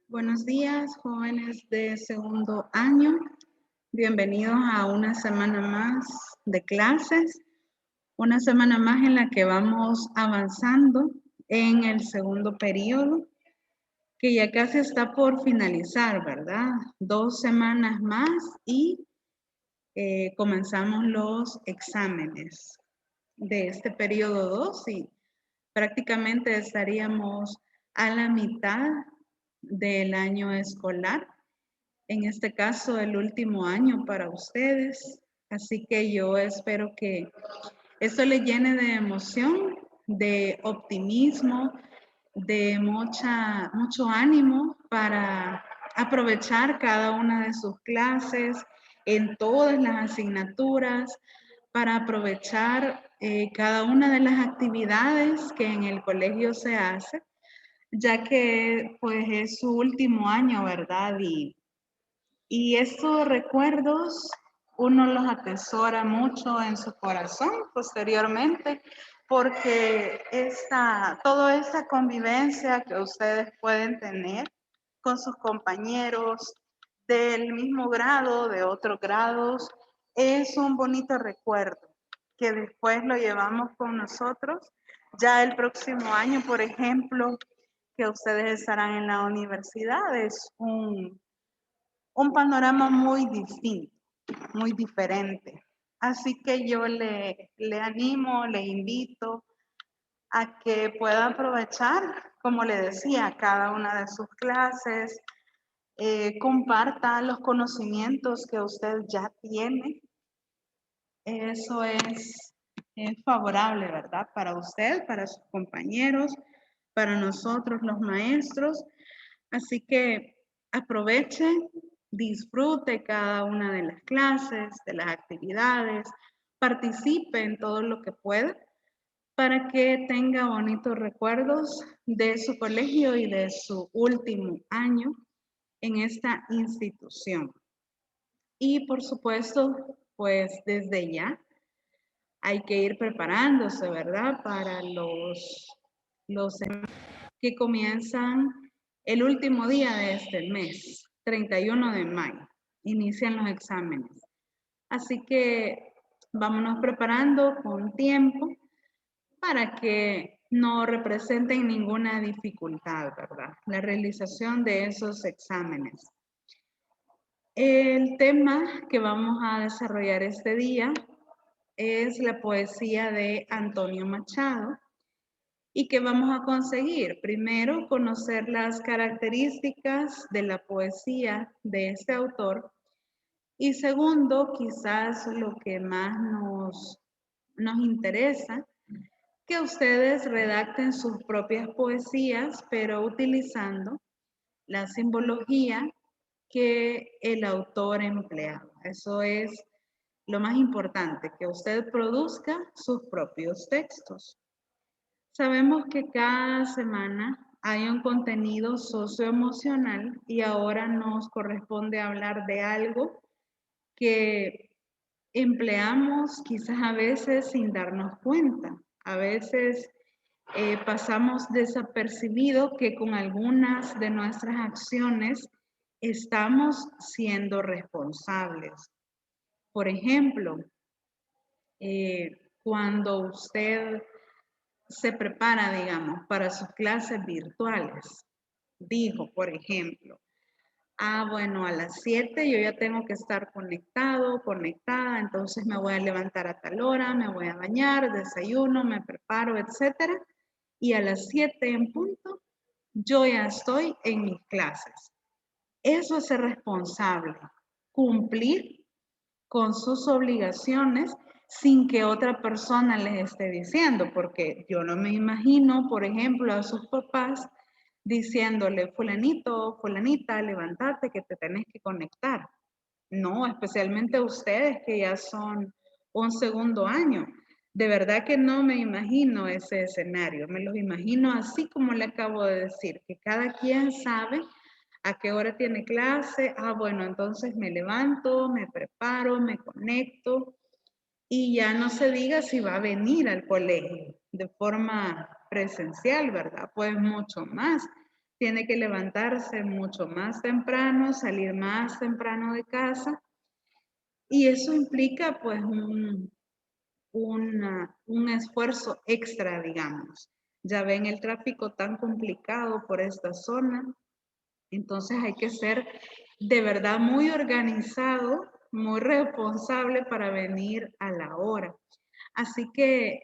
Buenos días, jóvenes de segundo año. Bienvenidos a una semana más de clases, una semana más en la que vamos avanzando en el segundo periodo, que ya casi está por finalizar, ¿verdad? 2 semanas más y comenzamos los exámenes de este periodo 2 y prácticamente estaríamos a la mitad del año escolar, en este caso el último año para ustedes, así que yo espero que esto les llene de emoción, de optimismo, de mucho ánimo para aprovechar cada una de sus clases en todas las asignaturas, para aprovechar cada una de las actividades que en el colegio se hace, ya que pues es su último año, ¿verdad? Y estos recuerdos uno los atesora mucho en su corazón posteriormente, porque toda esta convivencia que ustedes pueden tener con sus compañeros del mismo grado, de otros grados, es un bonito recuerdo que después lo llevamos con nosotros. Ya el próximo año, por ejemplo, que ustedes estarán en la universidad, es un panorama muy distinto, muy diferente. Así que yo le animo, le invito a que pueda aprovechar, como le decía, cada una de sus clases, comparta los conocimientos que usted ya tiene. Eso es favorable, ¿verdad? Para usted, para sus compañeros, para nosotros los maestros. Así que aproveche, disfrute cada una de las clases, de las actividades, participe en todo lo que pueda para que tenga bonitos recuerdos de su colegio y de su último año en esta institución. Y por supuesto, pues desde ya hay que ir preparándose, ¿verdad? Para los que comienzan el último día de este mes, 31 de mayo, inician los exámenes. Así que vámonos preparando con tiempo para que no representen ninguna dificultad, ¿verdad? La realización de esos exámenes. El tema que vamos a desarrollar este día es la poesía de Antonio Machado y que vamos a conseguir. Primero, conocer las características de la poesía de este autor y segundo, quizás lo que más nos interesa, que ustedes redacten sus propias poesías, pero utilizando la simbología que el autor emplea. Eso es lo más importante, que usted produzca sus propios textos. Sabemos que cada semana hay un contenido socioemocional y ahora nos corresponde hablar de algo que empleamos quizás a veces sin darnos cuenta. A veces pasamos desapercibido que con algunas de nuestras acciones estamos siendo responsables. Por ejemplo, cuando usted se prepara, digamos, para sus clases virtuales, dijo, por ejemplo, bueno, a las 7 yo ya tengo que estar conectado, conectada, entonces me voy a levantar a tal hora, me voy a bañar, desayuno, me preparo, etcétera. Y a las 7 en punto, yo ya estoy en mis clases. Eso es ser responsable, cumplir con sus obligaciones sin que otra persona les esté diciendo, porque yo no me imagino, por ejemplo, a sus papás diciéndole, fulanito, fulanita, levántate que te tenés que conectar. No, especialmente ustedes que ya son un segundo año. De verdad que no me imagino ese escenario, me los imagino así como le acabo de decir, que cada quien sabe a qué hora tiene clase. Bueno, entonces me levanto, me preparo, me conecto y ya no se diga si va a venir al colegio de forma presencial, ¿verdad? Pues mucho más. Tiene que levantarse mucho más temprano, salir más temprano de casa y eso implica pues un esfuerzo extra, digamos. Ya ven el tráfico tan complicado por esta zona, entonces hay que ser de verdad muy organizado, muy responsable para venir a la hora. Así que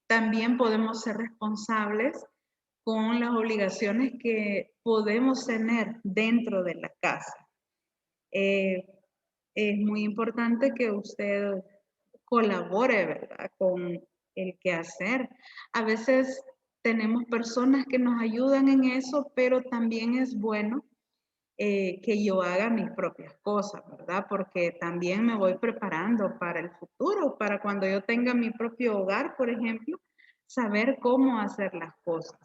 también podemos ser responsables con las obligaciones que podemos tener dentro de la casa. Es muy importante que usted colabore, ¿verdad?, con el quehacer. A veces tenemos personas que nos ayudan en eso, pero también es bueno que yo haga mis propias cosas, ¿verdad? Porque también me voy preparando para el futuro, para cuando yo tenga mi propio hogar, por ejemplo, saber cómo hacer las cosas.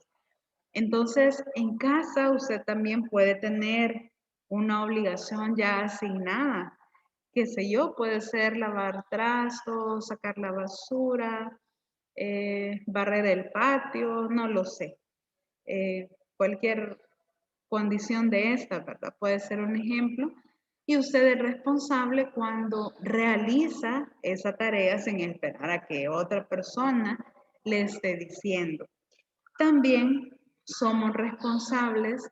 Entonces, en casa usted también puede tener una obligación ya asignada, qué sé yo, puede ser lavar trastos, sacar la basura, barrer el patio, no lo sé. Cualquier condición de esta, ¿verdad? Puede ser un ejemplo. Y usted es responsable cuando realiza esa tarea sin esperar a que otra persona le esté diciendo. También somos responsables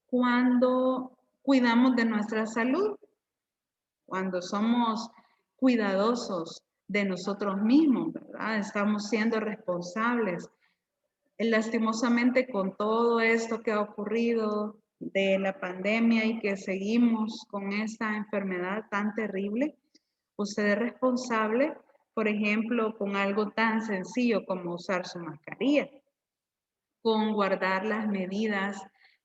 cuando cuidamos de nuestra salud, cuando somos cuidadosos de nosotros mismos, ¿verdad? Estamos siendo responsables lastimosamente con todo esto que ha ocurrido de la pandemia y que seguimos con esta enfermedad tan terrible, usted es responsable, por ejemplo, con algo tan sencillo como usar su mascarilla, con guardar las medidas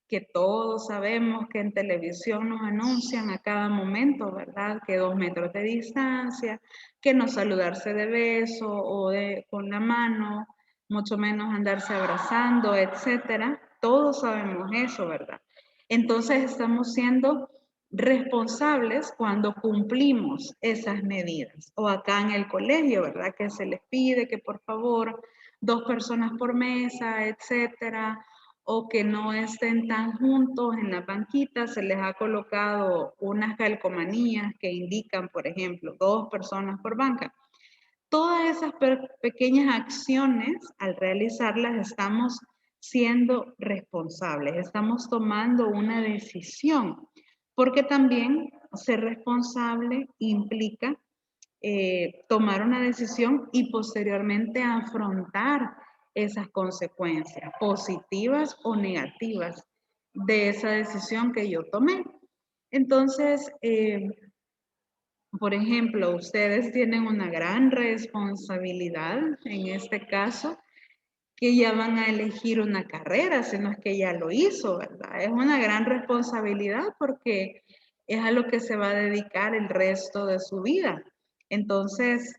que todos sabemos que en televisión nos anuncian a cada momento, ¿verdad? Que 2 metros de distancia, que no saludarse de beso o con la mano, mucho menos andarse abrazando, etcétera. Todos sabemos eso, ¿verdad? Entonces estamos siendo responsables cuando cumplimos esas medidas. O acá en el colegio, ¿verdad? Que se les pide que por favor 2 personas por mesa, etcétera, o que no estén tan juntos en la banquita, se les ha colocado unas calcomanías que indican, por ejemplo, 2 personas por banca. Todas esas pequeñas acciones, al realizarlas, estamos siendo responsables, estamos tomando una decisión, porque también ser responsable implica tomar una decisión y posteriormente afrontar esas consecuencias, positivas o negativas, de esa decisión que yo tomé. Entonces, por ejemplo, ustedes tienen una gran responsabilidad en este caso, que ya van a elegir una carrera, si no es que ya lo hizo, ¿verdad? Es una gran responsabilidad porque es a lo que se va a dedicar el resto de su vida. Entonces,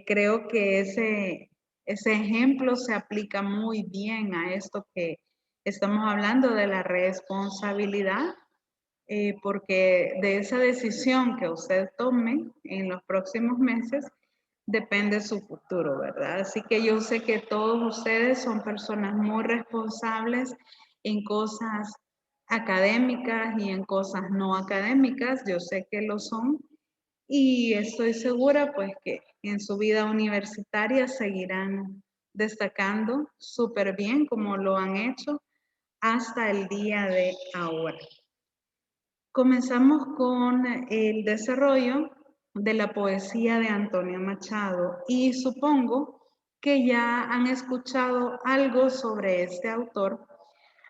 creo que ese ejemplo se aplica muy bien a esto que estamos hablando de la responsabilidad, porque de esa decisión que usted tome en los próximos meses depende su futuro, ¿verdad? Así que yo sé que todos ustedes son personas muy responsables en cosas académicas y en cosas no académicas, yo sé que lo son y estoy segura pues que en su vida universitaria seguirán destacando súper bien como lo han hecho hasta el día de ahora. Comenzamos con el desarrollo de la poesía de Antonio Machado y supongo que ya han escuchado algo sobre este autor,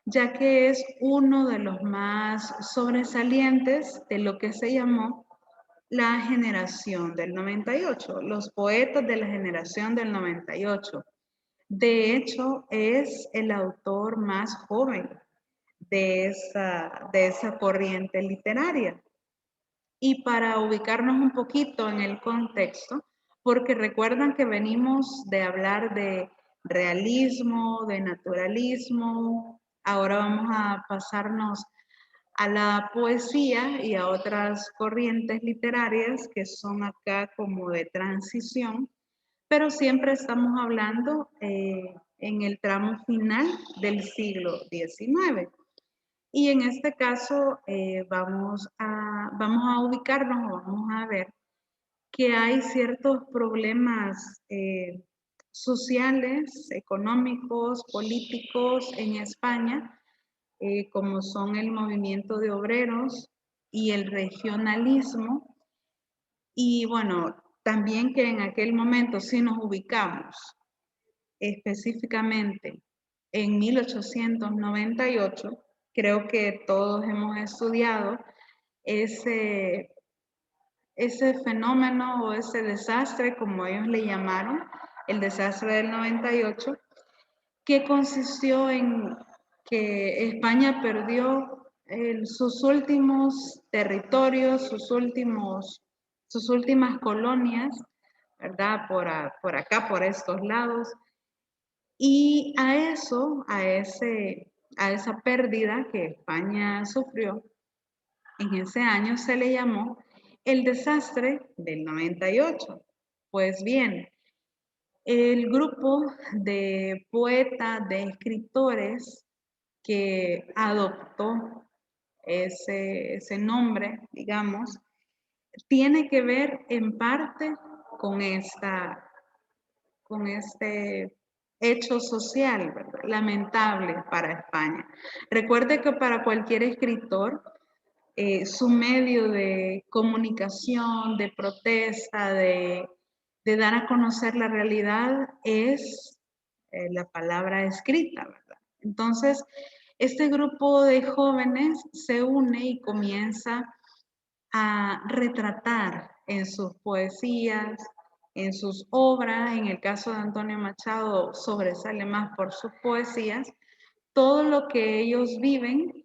ya que es uno de los más sobresalientes de lo que se llamó la generación del 98, los poetas de la generación del 98. De hecho, es el autor más joven de esa corriente literaria. Y para ubicarnos un poquito en el contexto, porque recuerdan que venimos de hablar de realismo, de naturalismo, ahora vamos a pasarnos a la poesía y a otras corrientes literarias que son acá como de transición, pero siempre estamos hablando en el tramo final del siglo XIX. Y en este caso vamos a ubicarnos o vamos a ver que hay ciertos problemas sociales, económicos, políticos en España, como son el movimiento de obreros y el regionalismo. Y bueno, también que en aquel momento si nos ubicamos específicamente en 1898, creo que todos hemos estudiado ese, ese fenómeno o ese desastre, como ellos le llamaron, el desastre del 98, que consistió en que España perdió sus últimos territorios, sus últimas colonias, ¿verdad? Por acá, por estos lados. Y a eso, a esa pérdida que España sufrió en ese año se le llamó el desastre del 98. Pues bien, el grupo de poetas, de escritores que adoptó ese nombre, digamos, tiene que ver en parte con con este hecho social, ¿verdad? Lamentable para España. Recuerde que para cualquier escritor, su medio de comunicación, de protesta, de dar a conocer la realidad es la palabra escrita, ¿verdad? Entonces, este grupo de jóvenes se une y comienza a retratar en sus poesías, en sus obras. En el caso de Antonio Machado sobresale más por sus poesías, todo lo que ellos viven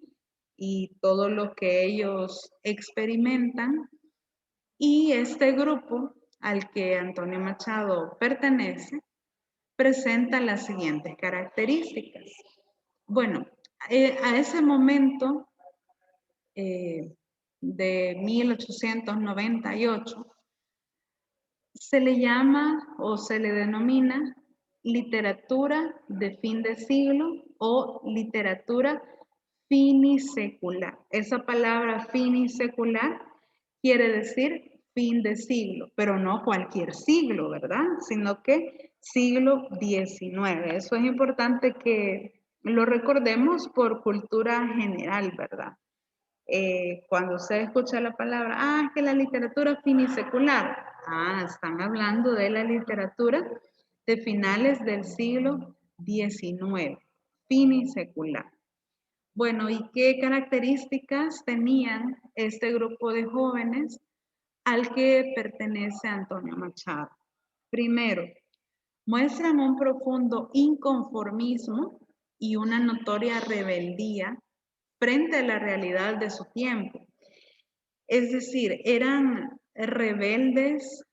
y todo lo que ellos experimentan. Y este grupo al que Antonio Machado pertenece presenta las siguientes características. Bueno, a ese momento de 1898 se le llama o se le denomina literatura de fin de siglo o literatura finisecular. Esa palabra finisecular quiere decir fin de siglo, pero no cualquier siglo, ¿verdad? Sino que siglo XIX. Eso es importante que lo recordemos por cultura general, ¿verdad? Cuando usted escucha la palabra, es que la literatura finisecular, están hablando de la literatura de finales del siglo XIX, finisecular. Bueno, ¿y qué características tenían este grupo de jóvenes al que pertenece Antonio Machado? Primero, muestran un profundo inconformismo y una notoria rebeldía frente a la realidad de su tiempo. Es decir, eran rebeldes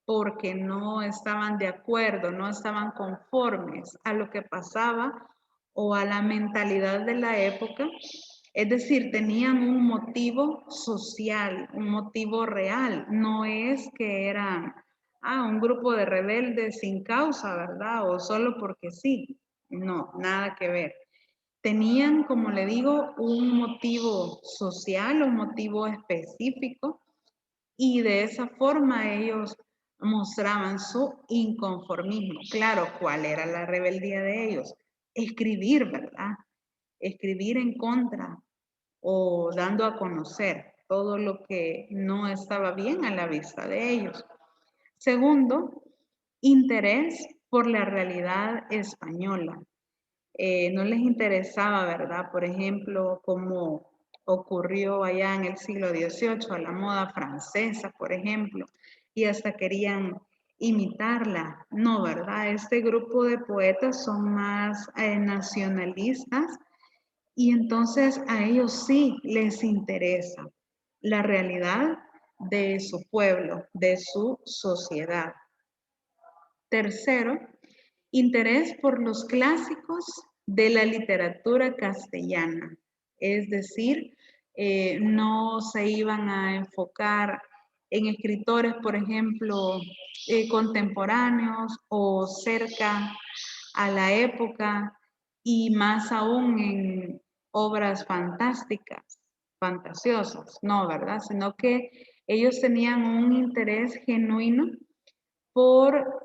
porque no estaban de acuerdo, no estaban conformes a lo que pasaba o a la mentalidad de la época. Es decir, tenían un motivo social, un motivo real. No es que eran un grupo de rebeldes sin causa, ¿verdad? O solo porque sí. No, nada que ver. Tenían, como le digo, un motivo social, un motivo específico, y de esa forma ellos mostraban su inconformismo. Claro, ¿cuál era la rebeldía de ellos? Escribir, ¿verdad? Escribir en contra o dando a conocer todo lo que no estaba bien a la vista de ellos. Segundo, interés por la realidad española. No les interesaba, ¿verdad? Por ejemplo, como ocurrió allá en el siglo XVIII, a la moda francesa, por ejemplo, y hasta querían imitarla. No, ¿verdad? Este grupo de poetas son más nacionalistas y entonces a ellos sí les interesa la realidad de su pueblo, de su sociedad. Tercero, interés por los clásicos de la literatura castellana, es decir, no se iban a enfocar en escritores, por ejemplo, contemporáneos o cerca a la época y más aún en obras fantásticas, fantasiosas, no, ¿verdad? Sino que ellos tenían un interés genuino por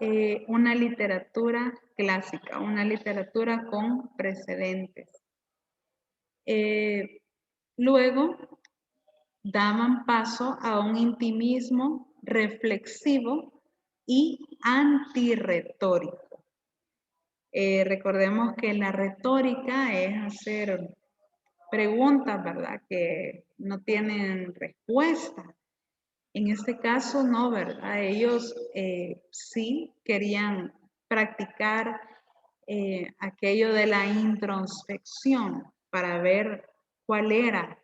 una literatura clásica, una literatura con precedentes. Luego daban paso a un intimismo reflexivo y antirretórico. Recordemos que la retórica es hacer preguntas, ¿verdad? Que no tienen respuesta. En este caso, no, ¿verdad? Ellos sí querían practicar aquello de la introspección para ver cuál era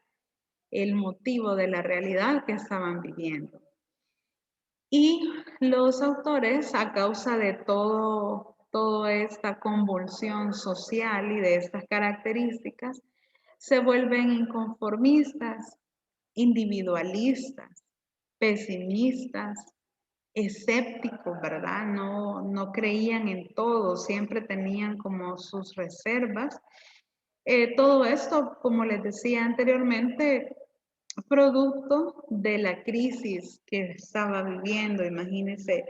el motivo de la realidad que estaban viviendo. Y los autores, a causa de toda esta convulsión social y de estas características, se vuelven inconformistas, individualistas, pesimistas, escépticos, ¿verdad? No creían en todo, siempre tenían como sus reservas. Todo esto, como les decía anteriormente, producto de la crisis que estaba viviendo. Imagínense,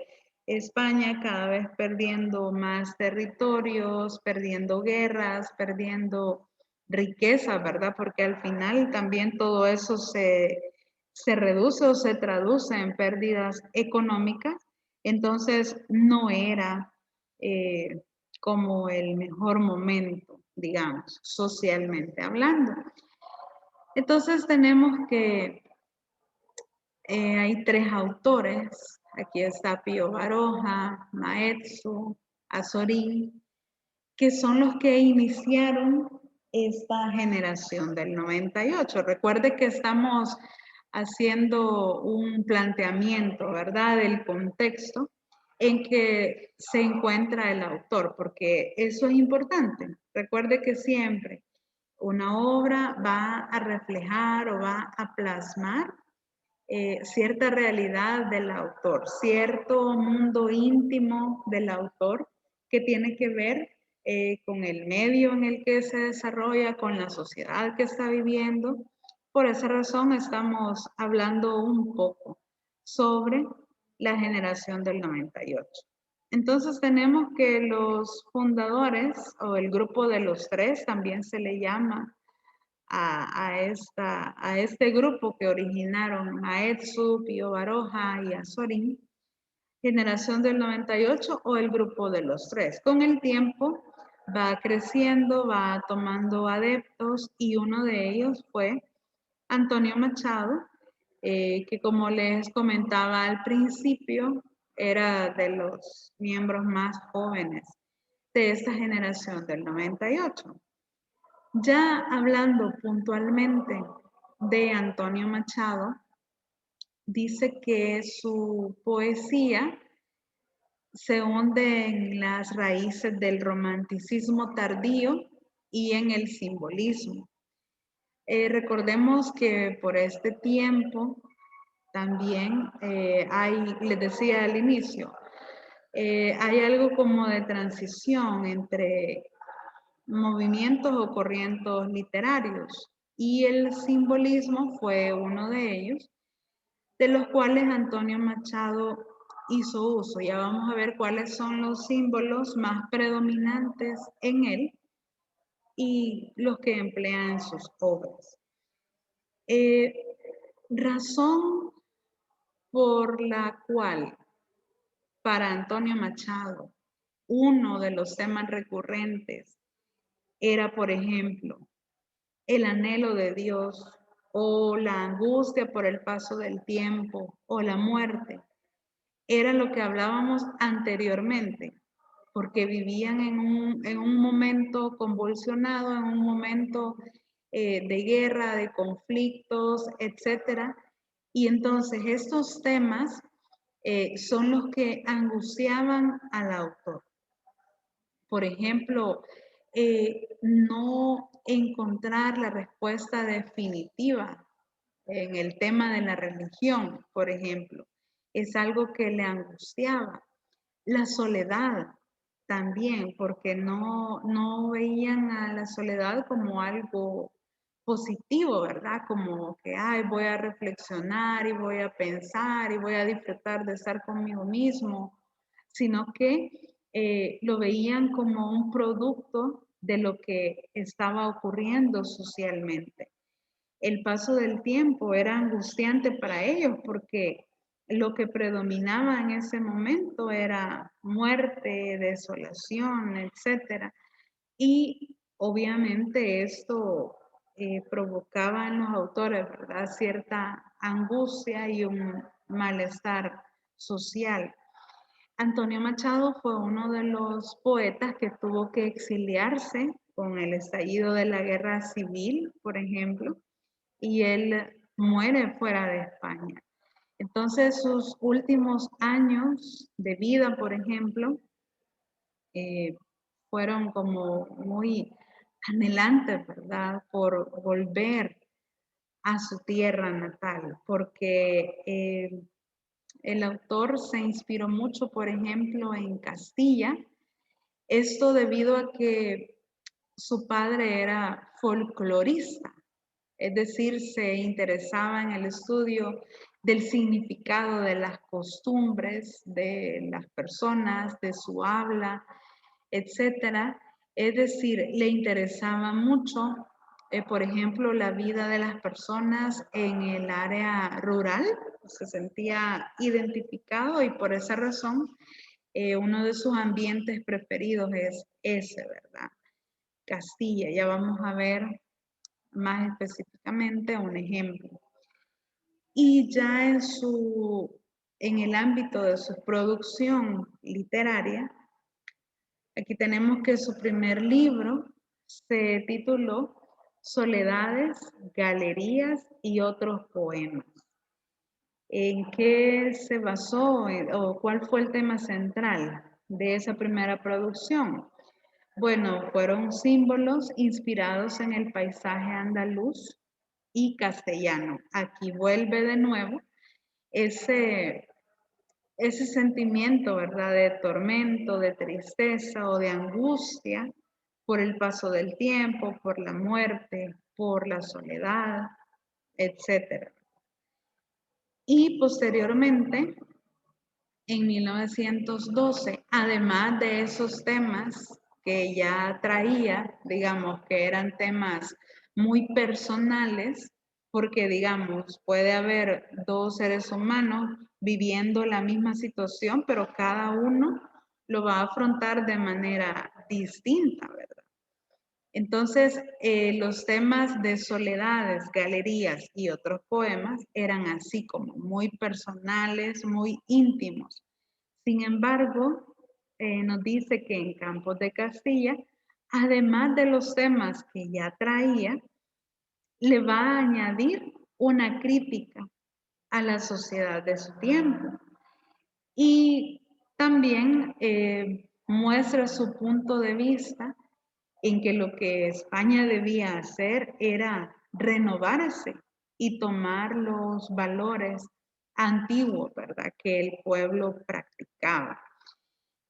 España cada vez perdiendo más territorios, perdiendo guerras, perdiendo riqueza, ¿verdad? Porque al final también todo eso se reduce o se traduce en pérdidas económicas. Entonces no era como el mejor momento, digamos, socialmente hablando. Entonces tenemos que hay 3 autores. Aquí está Pío Baroja, Maeztu, Azorín, que son los que iniciaron esta generación del 98. Recuerde que estamos haciendo un planteamiento, ¿verdad?, del contexto en que se encuentra el autor, porque eso es importante. Recuerde que siempre una obra va a reflejar o va a plasmar cierta realidad del autor, cierto mundo íntimo del autor que tiene que ver con el medio en el que se desarrolla, con la sociedad que está viviendo. Por esa razón estamos hablando un poco sobre la generación del 98. Entonces tenemos que los fundadores o el grupo de los 3 también se le llama a este grupo que originaron Maeztu, Pío Baroja y Azorín, generación del 98 o el grupo de los 3. Con el tiempo va creciendo, va tomando adeptos y uno de ellos fue Antonio Machado, que como les comentaba al principio, era de los miembros más jóvenes de esta generación del 98. Ya hablando puntualmente de Antonio Machado, dice que su poesía se hunde en las raíces del romanticismo tardío y en el simbolismo. Recordemos que por este tiempo también les decía al inicio, hay algo como de transición entre movimientos o corrientes literarios y el simbolismo fue uno de ellos, de los cuales Antonio Machado hizo uso. Ya vamos a ver cuáles son los símbolos más predominantes en él y los que emplea en sus obras. Razón por la cual para Antonio Machado uno de los temas recurrentes era, por ejemplo, el anhelo de Dios o la angustia por el paso del tiempo o la muerte. Era lo que hablábamos anteriormente, porque vivían en un momento convulsionado, en un momento de guerra, de conflictos, etc. Y entonces estos temas son los que angustiaban al autor. Por ejemplo, no encontrar la respuesta definitiva en el tema de la religión, por ejemplo, es algo que le angustiaba. La soledad también, porque no veían a la soledad como algo positivo, ¿verdad? Como que, ay, voy a reflexionar y voy a pensar y voy a disfrutar de estar conmigo mismo, sino que lo veían como un producto de lo que estaba ocurriendo socialmente. El paso del tiempo era angustiante para ellos porque lo que predominaba en ese momento era muerte, desolación, etc. Y obviamente esto provocaba en los autores, ¿verdad?, cierta angustia y un malestar social. Antonio Machado fue uno de los poetas que tuvo que exiliarse con el estallido de la guerra civil, por ejemplo, y él muere fuera de España. Entonces, sus últimos años de vida, por ejemplo, fueron como muy anhelantes, ¿verdad?, por volver a su tierra natal, porque el autor se inspiró mucho, por ejemplo, en Castilla, esto debido a que su padre era folclorista, es decir, se interesaba en el estudio del significado de las costumbres de las personas, de su habla, etcétera. Es decir, le interesaba mucho, por ejemplo, la vida de las personas en el área rural, se sentía identificado y por esa razón uno de sus ambientes preferidos es ese, ¿verdad? Castilla. Ya vamos a ver más específicamente un ejemplo. Y ya en el ámbito de su producción literaria, aquí tenemos que su primer libro se tituló Soledades, Galerías y otros poemas. ¿En qué se basó o cuál fue el tema central de esa primera producción? Bueno, fueron símbolos inspirados en el paisaje andaluz y castellano. Aquí vuelve de nuevo ese sentimiento, ¿verdad? De tormento, de tristeza o de angustia por el paso del tiempo, por la muerte, por la soledad, etc. Y posteriormente, en 1912, además de esos temas que ya traía, digamos que eran temas muy personales, porque digamos, puede haber dos seres humanos viviendo la misma situación, pero cada uno lo va a afrontar de manera distinta, ¿verdad? Entonces, los temas de soledades, galerías y otros poemas eran así como muy personales, muy íntimos. Sin embargo, nos dice que en Campos de Castilla, además de los temas que ya traía, le va a añadir una crítica a la sociedad de su tiempo. Y también muestra su punto de vista en que lo que España debía hacer era renovarse y tomar los valores antiguos, ¿verdad?, que el pueblo practicaba.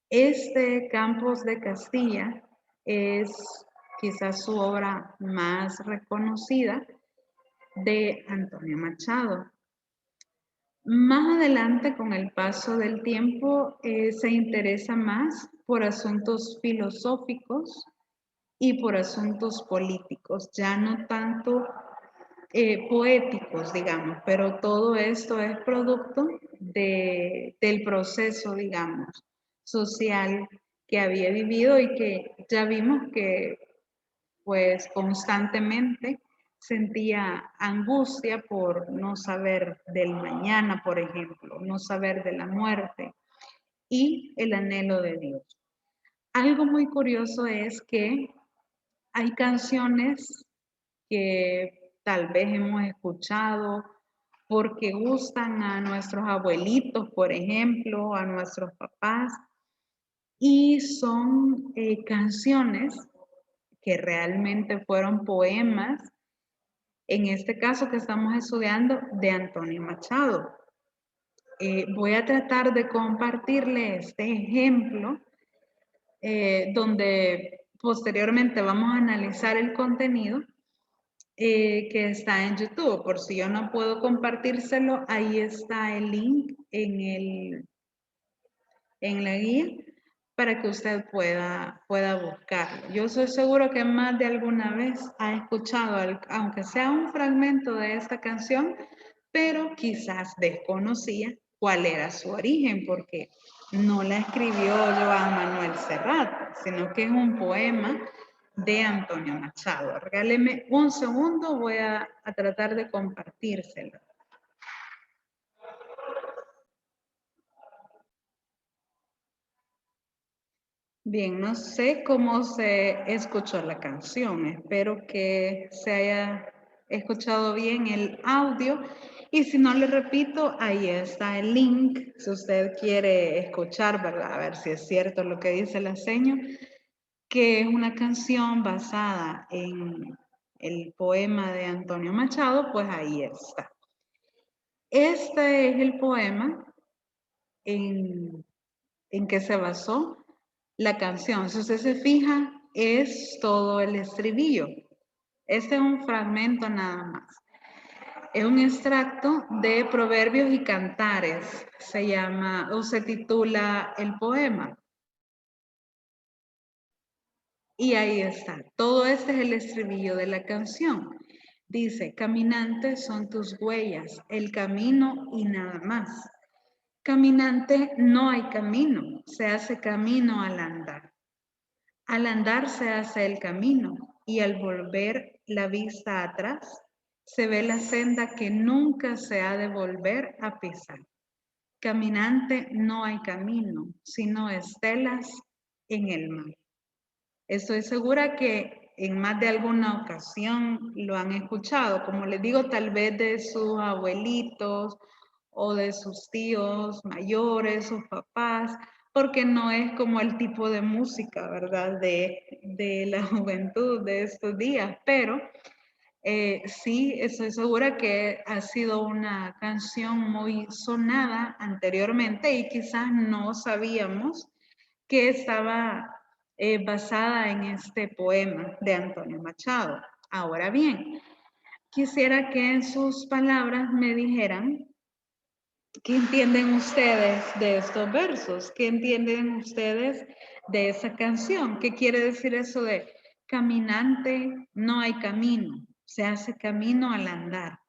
Este Campos de Castilla es quizás su obra más reconocida de Antonio Machado. Más adelante, con el paso del tiempo, se interesa más por asuntos filosóficos y por asuntos políticos, ya no tanto poéticos, digamos, pero todo esto es producto del proceso, digamos, social que había vivido y que ya vimos que pues constantemente sentía angustia por no saber del mañana, por ejemplo, no saber de la muerte y el anhelo de Dios. Algo muy curioso es que hay canciones que tal vez hemos escuchado porque gustan a nuestros abuelitos, por ejemplo, a nuestros papás, y son canciones que realmente fueron poemas, en este caso que estamos estudiando, de Antonio Machado. Voy a tratar de compartirle este ejemplo donde posteriormente vamos a analizar el contenido que está en YouTube. Por si yo no puedo compartírselo, ahí está el link en la guía para que usted pueda buscarlo. Yo soy seguro que más de alguna vez ha escuchado, aunque sea un fragmento de esta canción, pero quizás desconocía cuál era su origen, porque no la escribió Joan Manuel Serrat, sino que es un poema de Antonio Machado. Regáleme un segundo, voy a tratar de compartírselo. Bien, no sé cómo se escuchó la canción, espero que se haya escuchado bien el audio y si no le repito, ahí está el link, si usted quiere escuchar, ¿verdad? A ver si es cierto lo que dice la seño, que es una canción basada en el poema de Antonio Machado, pues ahí está. Este es el poema en que se basó la canción. Si usted se fija, es todo el estribillo. Este es un fragmento nada más. Es un extracto de Proverbios y Cantares. Se llama o se titula el poema. Y ahí está. Todo este es el estribillo de la canción. Dice, caminantes son tus huellas, el camino y nada más. Caminante no hay camino, se hace camino al andar. Al andar se hace el camino y al volver la vista atrás, se ve la senda que nunca se ha de volver a pisar. Caminante no hay camino, sino estelas en el mar. Estoy segura que en más de alguna ocasión lo han escuchado, como les digo, tal vez de sus abuelitos o de sus tíos mayores, sus papás, porque no es como el tipo de música, ¿verdad? De la juventud de estos días, pero sí, estoy segura que ha sido una canción muy sonada anteriormente y quizás no sabíamos que estaba basada en este poema de Antonio Machado. Ahora bien, quisiera que en sus palabras me dijeran qué entienden ustedes de estos versos, qué entienden ustedes de esa canción, qué quiere decir eso de caminante no hay camino, se hace camino al andar.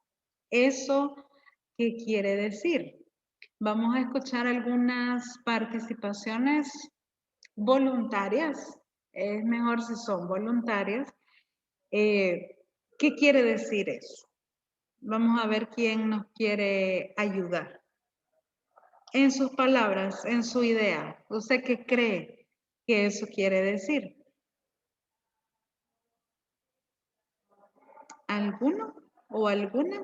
¿Eso qué quiere decir? Vamos a escuchar algunas participaciones voluntarias, es mejor si son voluntarias. ¿Qué quiere decir eso? Vamos a ver quién nos quiere ayudar. En sus palabras, en su idea, ¿usted qué cree que eso quiere decir? ¿Alguno o alguna?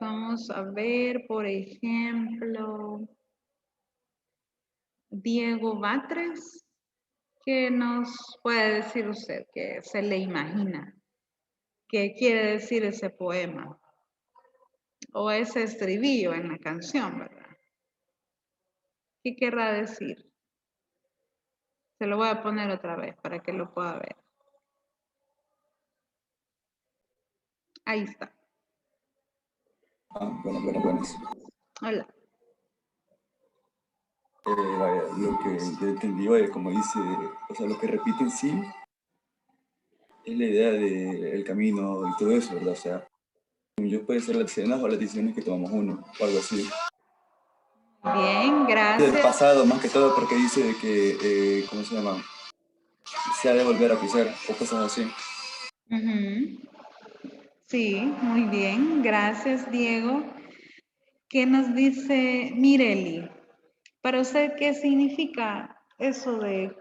Vamos a ver, por ejemplo, Diego Batres. ¿Qué nos puede decir usted que se le imagina? ¿Qué quiere decir ese poema? O ese estribillo en la canción, ¿verdad? ¿Qué querrá decir? Se lo voy a poner otra vez para que lo pueda ver. Ahí está. Buenas. Hola. Vaya, lo que yo entendí, vaya, como dice, o sea, lo que repite en sí es la idea del camino y todo eso, ¿verdad? O sea, yo puede ser las escenas o las decisiones que tomamos uno, o algo así. Bien, gracias. Del pasado, más que todo, porque dice de que, ¿cómo se llama? Se ha de volver a pisar, o cosas así. Sí, muy bien. Gracias, Diego. ¿Qué nos dice Mireli? Para usted, ¿qué significa eso de,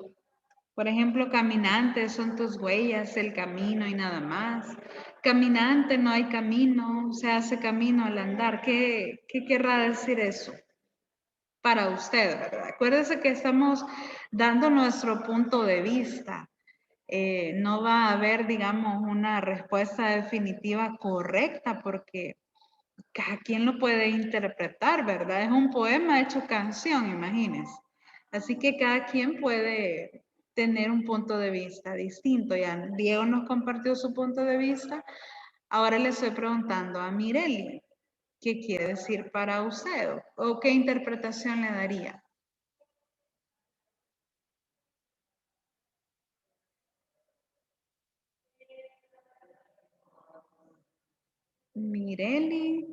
por ejemplo, caminante son tus huellas, el camino y nada más? Caminante no hay camino, se hace camino al andar. ¿Qué querrá decir eso para usted, verdad? Acuérdese que estamos dando nuestro punto de vista. No va a haber, digamos, una respuesta definitiva correcta porque cada quien lo puede interpretar, ¿verdad? Es un poema hecho canción, imagínense. Así que cada quien puede tener un punto de vista distinto. Ya Diego nos compartió su punto de vista. Ahora le estoy preguntando a Mireli, ¿qué quiere decir para usted? ¿O qué interpretación le daría? Mireli.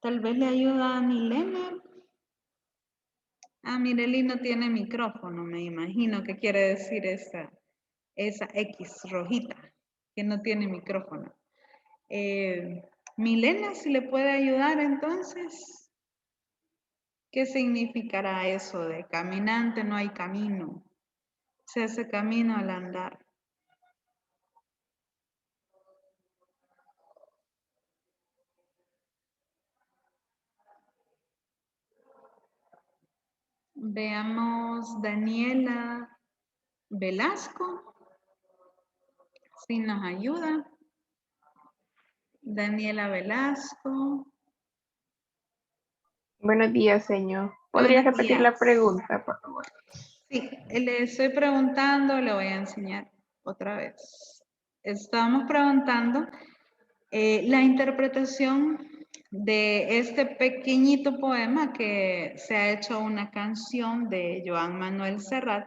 Tal vez le ayuda a Milena. Ah, Mireli no tiene micrófono, me imagino que quiere decir esa X rojita, que no tiene micrófono. Milena, si le puede ayudar entonces, ¿qué significará eso de caminante no hay camino? Se hace camino al andar. Veamos Daniela Velasco, si nos ayuda. Daniela Velasco. Buenos días, señor. ¿Podría Buenos repetir días. la pregunta, por favor? Sí, le estoy preguntando, le voy a enseñar otra vez. Estamos preguntando la interpretación de este pequeñito poema que se ha hecho una canción de Joan Manuel Serrat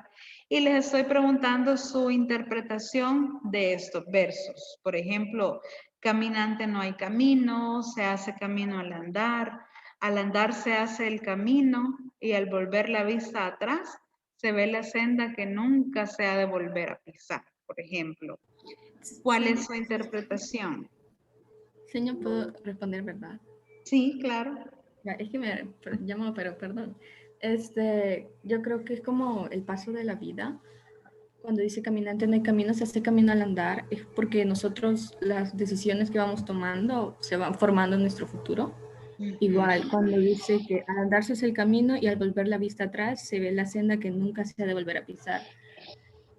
Y les estoy preguntando su interpretación de estos versos. Por ejemplo, caminante no hay camino, se hace camino al andar se hace el camino y al volver la vista atrás se ve la senda que nunca se ha de volver a pisar, por ejemplo. ¿Cuál es su interpretación? Señor, ¿puedo responder, verdad? Sí, claro. Ya, es que me llamo, pero perdón. Yo creo que es como el paso de la vida. Cuando dice caminante no hay camino, se hace camino al andar, es porque nosotros las decisiones que vamos tomando se van formando en nuestro futuro. Igual, cuando dice que al andar se hace el camino y al volver la vista atrás se ve la senda que nunca se ha de volver a pisar.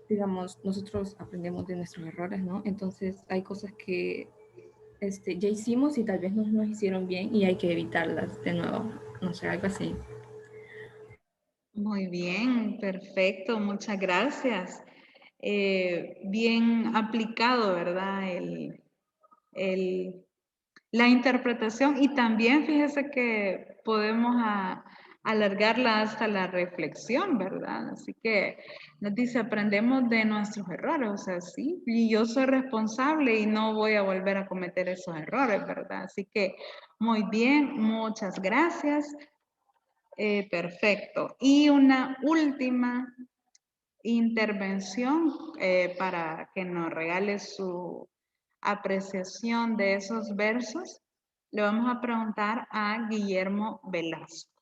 Digamos, nosotros aprendemos de nuestros errores, ¿no? Entonces hay cosas que ya hicimos y tal vez no nos hicieron bien y hay que evitarlas de nuevo. No sé, algo así. Muy bien, perfecto, muchas gracias. Bien aplicado, ¿verdad? La interpretación y también fíjese que podemos alargarla hasta la reflexión, ¿verdad? Así que nos dice, aprendemos de nuestros errores, o sea, sí, y yo soy responsable y no voy a volver a cometer esos errores, ¿verdad? Así que muy bien, muchas gracias. Perfecto. Y una última intervención para que nos regale su apreciación de esos versos. Le vamos a preguntar a Guillermo Velasco.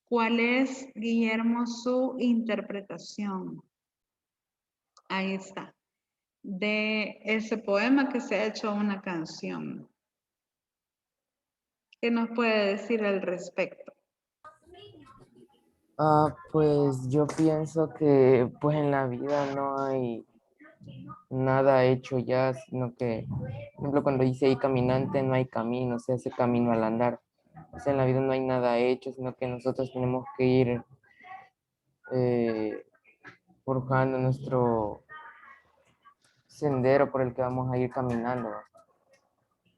¿Cuál es, Guillermo, su interpretación? Ahí está. De ese poema que se ha hecho una canción. ¿Qué nos puede decir al respecto? Pues yo pienso que pues en la vida no hay nada hecho ya, sino que, por ejemplo, cuando dice ahí caminante no hay camino, se hace camino al andar. O sea, en la vida no hay nada hecho, sino que nosotros tenemos que ir eh, forjando nuestro sendero por el que vamos a ir caminando, ¿va?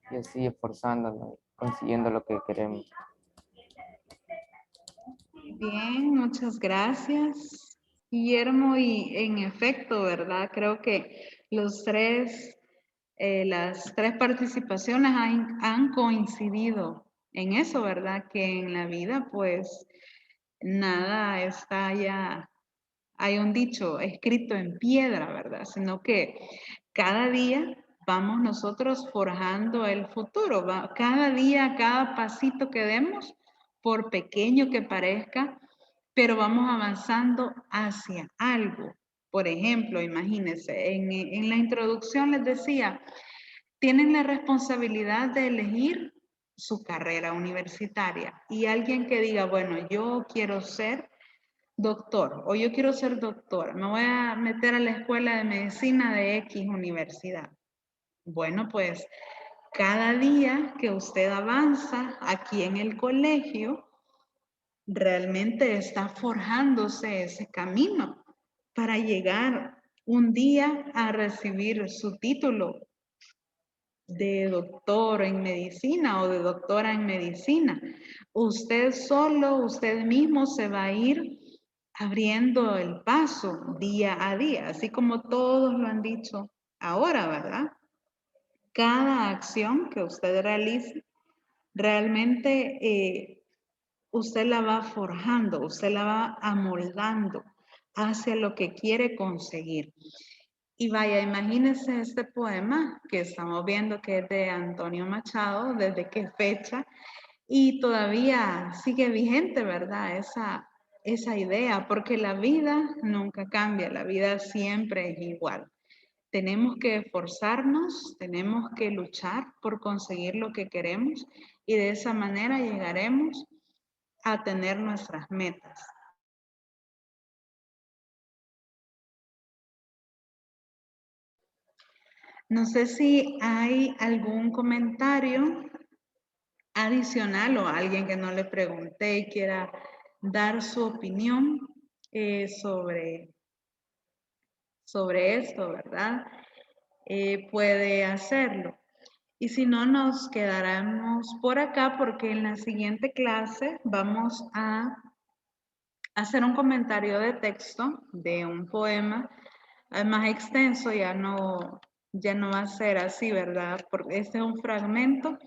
Y así esforzándonos, consiguiendo lo que queremos. Bien, muchas gracias, Guillermo. Y en efecto, ¿verdad? Creo que las tres participaciones han coincidido en eso, ¿verdad? Que en la vida, pues, nada está ya, hay un dicho escrito en piedra, ¿verdad? Sino que cada día vamos nosotros forjando el futuro, cada día, cada pasito que demos, por pequeño que parezca, pero vamos avanzando hacia algo. Por ejemplo, imagínense, en la introducción les decía, tienen la responsabilidad de elegir su carrera universitaria y alguien que diga, bueno, yo quiero ser doctor o yo quiero ser doctora, me voy a meter a la escuela de medicina de X universidad. Bueno, pues cada día que usted avanza aquí en el colegio, realmente está forjándose ese camino para llegar un día a recibir su título de doctor en medicina o de doctora en medicina. Usted solo, usted mismo se va a ir abriendo el paso día a día, así como todos lo han dicho ahora, ¿verdad? Cada acción que usted realice, realmente usted la va forjando, usted la va amoldando hacia lo que quiere conseguir. Y vaya, imagínense este poema que estamos viendo que es de Antonio Machado, desde qué fecha, y todavía sigue vigente, ¿verdad? Esa idea, porque la vida nunca cambia, la vida siempre es igual. Tenemos que esforzarnos, tenemos que luchar por conseguir lo que queremos y de esa manera llegaremos a tener nuestras metas. No sé si hay algún comentario adicional o alguien que no le pregunté y quiera dar su opinión sobre esto, ¿verdad? Puede hacerlo. Y si no, nos quedaremos por acá porque en la siguiente clase vamos a hacer un comentario de texto de un poema más extenso, ya no va a ser así, ¿verdad? Porque este es un fragmento.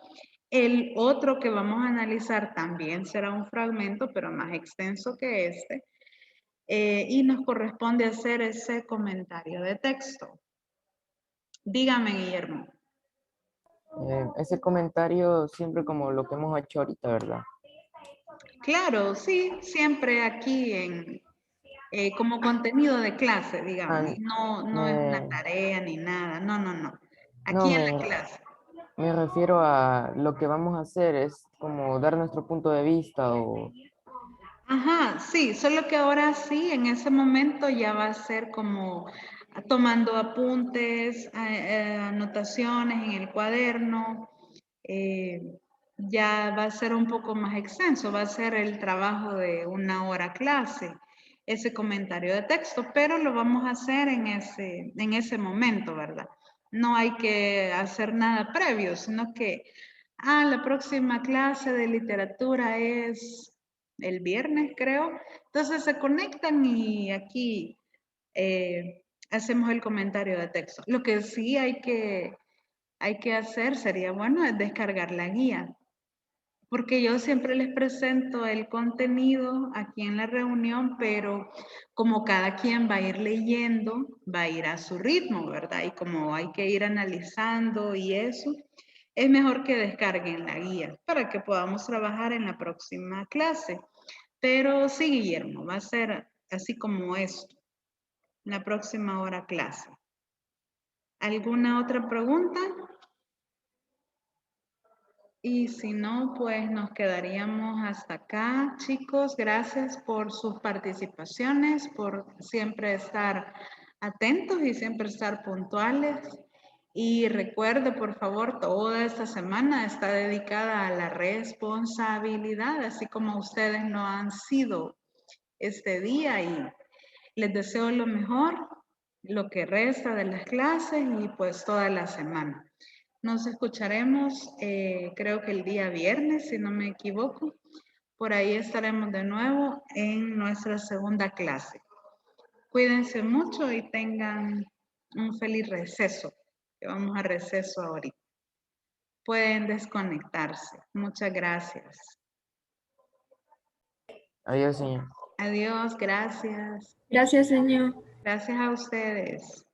El otro que vamos a analizar también será un fragmento, pero más extenso que este. Y nos corresponde hacer ese comentario de texto. Dígame, Guillermo. Ese comentario siempre como lo que hemos hecho ahorita, ¿verdad? Claro, sí, siempre aquí como contenido de clase, digamos. Ah, No es una me, tarea ni nada, no. no, Aquí en la clase. me refiero a lo que vamos a hacer es como dar nuestro punto de vista o... Ajá, sí, solo que ahora sí, en ese momento ya va a ser como tomando apuntes, anotaciones en el cuaderno, eh, ya va a ser un poco más extenso, va a ser el trabajo de una hora clase, ese comentario de texto, pero lo vamos a hacer en ese momento, ¿verdad? No hay que hacer nada previo, sino que, la próxima clase de literatura es el viernes, creo. Entonces se conectan y aquí hacemos el comentario de texto. Lo que sí hay que hacer, sería bueno, es descargar la guía, porque yo siempre les presento el contenido aquí en la reunión, pero como cada quien va a ir leyendo, va a ir a su ritmo, ¿verdad? Y como hay que ir analizando y eso, es mejor que descarguen la guía para que podamos trabajar en la próxima clase. Pero sí, Guillermo, va a ser así como esto, la próxima hora clase. ¿Alguna otra pregunta? Y si no, pues nos quedaríamos hasta acá, chicos. Gracias por sus participaciones, por siempre estar atentos y siempre estar puntuales. Y recuerde, por favor, toda esta semana está dedicada a la responsabilidad, así como ustedes no han sido este día y les deseo lo mejor, lo que resta de las clases y pues toda la semana. Nos escucharemos, creo que el día viernes, si no me equivoco. Por ahí estaremos de nuevo en nuestra segunda clase. Cuídense mucho y tengan un feliz receso, que vamos a receso ahorita. Pueden desconectarse. Muchas gracias. Adiós, señor. Adiós, gracias. Gracias, señor. Gracias a ustedes.